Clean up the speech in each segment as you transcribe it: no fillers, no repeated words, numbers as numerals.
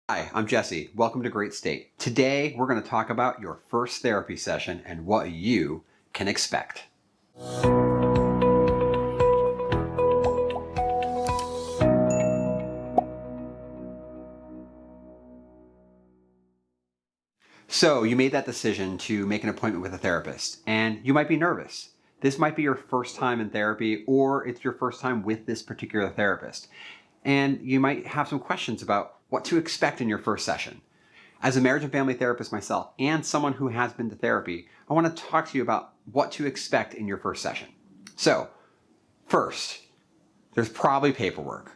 Hi, I'm Jesse. Welcome to Great State. Today, we're going to talk about your first therapy session and what you can expect. So, you made that decision to make an appointment with a therapist, and you might be nervous. This might be your first time in therapy, or it's your first time with this particular therapist. And you might have some questions about what to expect in your first session. As a marriage and family therapist myself, and someone who has been to therapy, I want to talk to you about what to expect in your first session. So, first, there's probably paperwork.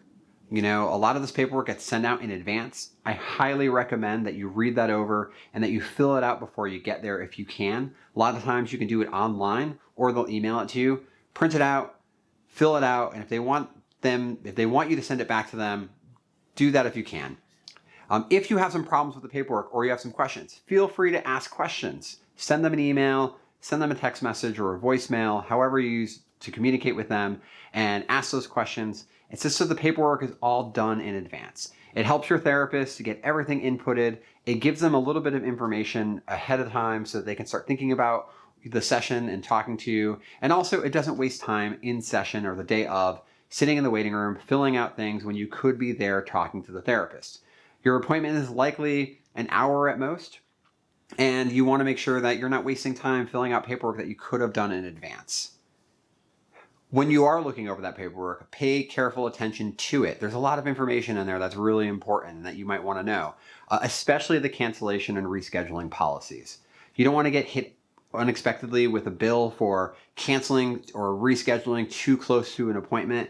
A lot of this paperwork gets sent out in advance. I highly recommend that you read that over and that you fill it out before you get there if you can. A lot of times you can do it online or they'll email it to you. Print it out, fill it out, and if they want you to send it back to them, do that if you can. If you have some problems with the paperwork or you have some questions, feel free to ask questions. Send them an email, send them a text message or a voicemail, however you use to communicate with them, and ask those questions. It's just so the paperwork is all done in advance. It helps your therapist to get everything inputted. It gives them a little bit of information ahead of time so that they can start thinking about the session and talking to you. And also, it doesn't waste time in session or the day of sitting in the waiting room, filling out things when you could be there talking to the therapist. Your appointment is likely an hour at most, and you want to make sure that you're not wasting time filling out paperwork that you could have done in advance. When you are looking over that paperwork, pay careful attention to it. There's a lot of information in there that's really important and that you might want to know, especially the cancellation and rescheduling policies. You don't want to get hit unexpectedly with a bill for canceling or rescheduling too close to an appointment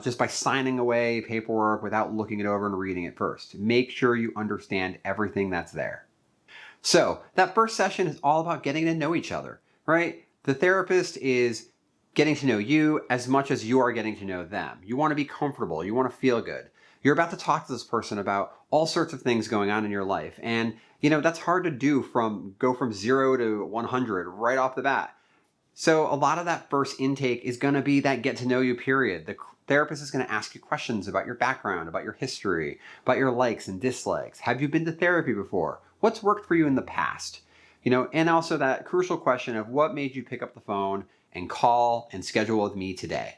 just by signing away paperwork without looking it over and reading it first. Make sure you understand everything that's there. So that first session is all about getting to know each other, right? The therapist is getting to know you as much as you are getting to know them. You want to be comfortable. You want to feel good. You're about to talk to this person about all sorts of things going on in your life. And, that's hard to do go from 0 to 100 right off the bat. So a lot of that first intake is going to be that get to know you period. The therapist is going to ask you questions about your background, about your history, about your likes and dislikes. Have you been to therapy before? What's worked for you in the past? And also that crucial question of what made you pick up the phone and call and schedule with me today.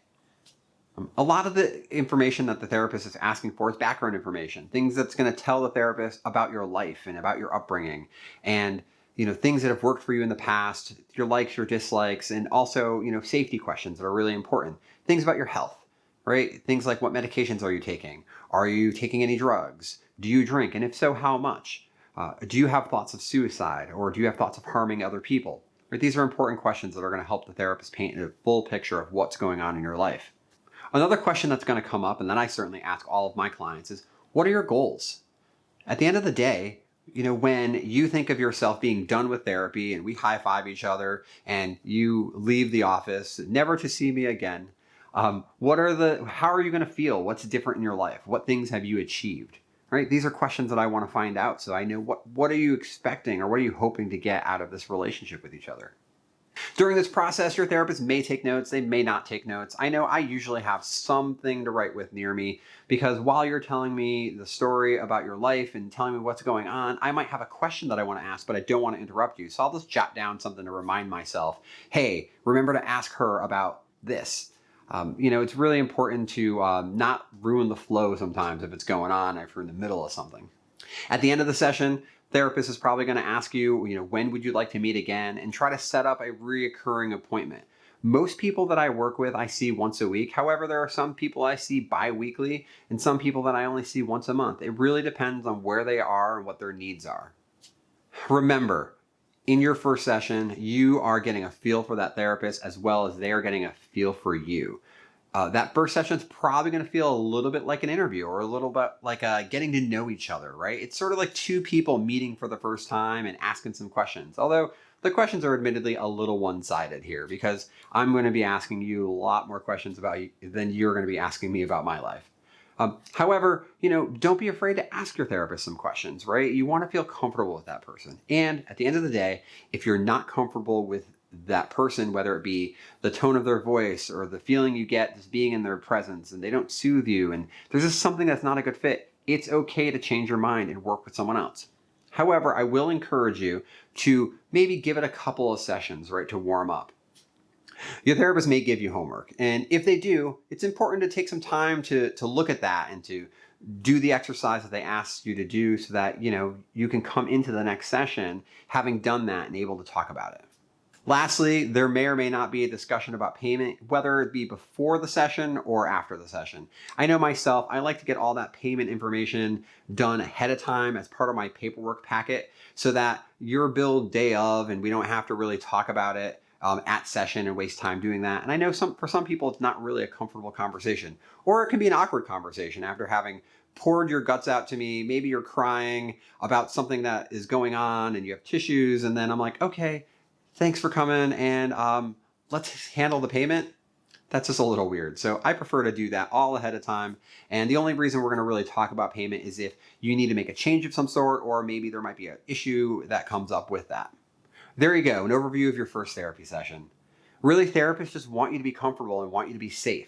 A lot of the information that the therapist is asking for is background information, things that's going to tell the therapist about your life and about your upbringing and things that have worked for you in the past, your likes, your dislikes, and also, safety questions that are really important. Things about your health, right? Things like what medications are you taking? Are you taking any drugs? Do you drink? And if so, how much? Do you have thoughts of suicide or do you have thoughts of harming other people? Right? These are important questions that are going to help the therapist paint a full picture of what's going on in your life. Another question that's going to come up, and that I certainly ask all of my clients, is what are your goals? At the end of the day, when you think of yourself being done with therapy and we high five each other and you leave the office, never to see me again, how are you going to feel? What's different in your life? What things have you achieved? Right? These are questions that I want to find out so I know what are you expecting or what are you hoping to get out of this relationship with each other? During this process, your therapist may take notes, they may not take notes. I know I usually have something to write with near me because while you're telling me the story about your life and telling me what's going on, I might have a question that I want to ask, but I don't want to interrupt you. So I'll just jot down something to remind myself, hey, remember to ask her about this. It's really important to not ruin the flow sometimes if it's going on, if you're in the middle of something. At the end of the session, therapist is probably going to ask you, when would you like to meet again and try to set up a reoccurring appointment. Most people that I work with, I see once a week. However, there are some people I see bi-weekly and some people that I only see once a month. It really depends on where they are and what their needs are. Remember, in your first session, you are getting a feel for that therapist as well as they are getting a feel for you. That first session is probably going to feel a little bit like an interview or a little bit like getting to know each other, right? It's sort of like two people meeting for the first time and asking some questions. Although the questions are admittedly a little one-sided here because I'm going to be asking you a lot more questions about you than you're going to be asking me about my life. However, don't be afraid to ask your therapist some questions, right? You want to feel comfortable with that person. And at the end of the day, if you're not comfortable with that person, whether it be the tone of their voice or the feeling you get just being in their presence and they don't soothe you and there's just something that's not a good fit, it's okay to change your mind and work with someone else. However, I will encourage you to maybe give it a couple of sessions, right, to warm up. Your therapist may give you homework, and if they do, it's important to take some time to look at that and to do the exercise that they ask you to do so that you can come into the next session having done that and able to talk about it. Lastly, there may or may not be a discussion about payment, whether it be before the session or after the session. I know myself, I like to get all that payment information done ahead of time as part of my paperwork packet so that you're billed day of and we don't have to really talk about it at session and waste time doing that. And I know for some people, it's not really a comfortable conversation, or it can be an awkward conversation after having poured your guts out to me. Maybe you're crying about something that is going on and you have tissues. And then I'm like, okay, thanks for coming, and let's handle the payment. That's just a little weird. So I prefer to do that all ahead of time. And the only reason we're going to really talk about payment is if you need to make a change of some sort, or maybe there might be an issue that comes up with that. There you go, an overview of your first therapy session. Really, therapists just want you to be comfortable and want you to be safe.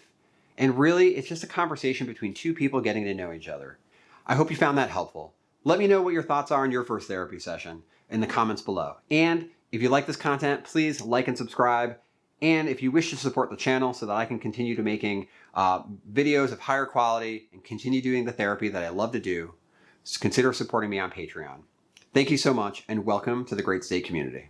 And really, it's just a conversation between two people getting to know each other. I hope you found that helpful. Let me know what your thoughts are on your first therapy session in the comments below. And if you like this content, please like and subscribe. And if you wish to support the channel so that I can continue to making videos of higher quality and continue doing the therapy that I love to do, consider supporting me on Patreon. Thank you so much, and welcome to the Great State community.